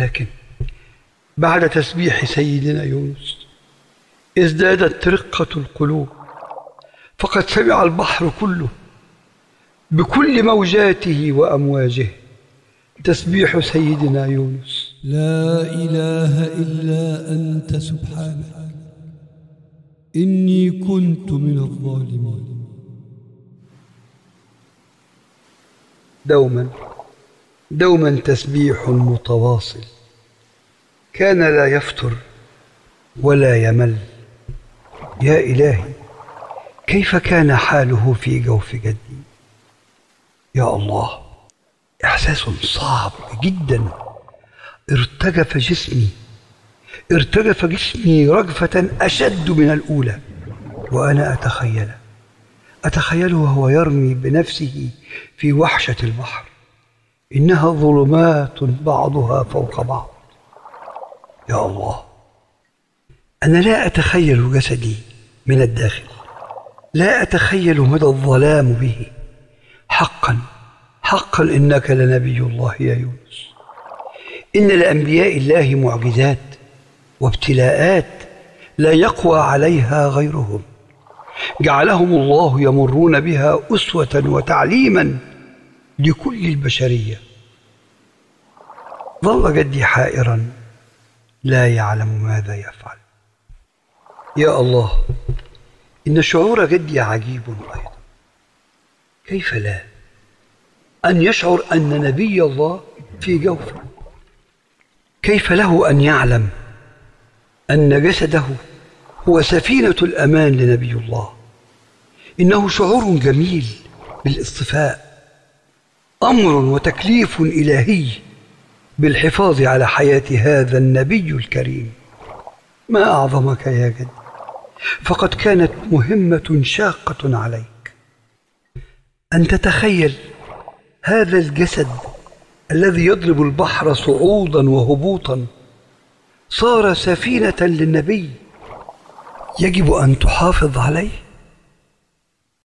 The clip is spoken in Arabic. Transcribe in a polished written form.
ولكن بعد تسبيح سيدنا يونس ازدادت رقة القلوب، فقد سمع البحر كله بكل موجاته وأمواجه تسبيح سيدنا يونس: لا إله إلا أنت سبحانك إني كنت من الظالمين. دوما تسبيح متواصل، كان لا يفتر ولا يمل. يا إلهي، كيف كان حاله في جوف جدي؟ يا الله، إحساس صعب جدا. ارتجف جسمي رجفة أشد من الأولى، وأنا أتخيله وهو يرمي بنفسه في وحشة البحر. إنها ظلمات بعضها فوق بعض. يا الله، أنا لا أتخيل جسدي من الداخل، لا أتخيل مدى الظلام به. حقا إنك لنبي الله يا يونس. إن لأنبياء الله معجزات وابتلاءات لا يقوى عليها غيرهم، جعلهم الله يمرون بها أسوة وتعليما لكل البشرية. ظل جدي حائرا لا يعلم ماذا يفعل. يا الله، إن شعور جدي عجيب أيضا. كيف لا أن يشعر أن نبي الله في جوفه؟ كيف له أن يعلم أن جسده هو سفينة الأمان لنبي الله؟ إنه شعور جميل بالاصطفاء، أمر وتكليف إلهي بالحفاظ على حياة هذا النبي الكريم. ما أعظمك يا جد، فقد كانت مهمة شاقة عليك. أن تتخيل هذا الجسد الذي يضرب البحر صعودا وهبوطا صار سفينة للنبي، يجب أن تحافظ عليه.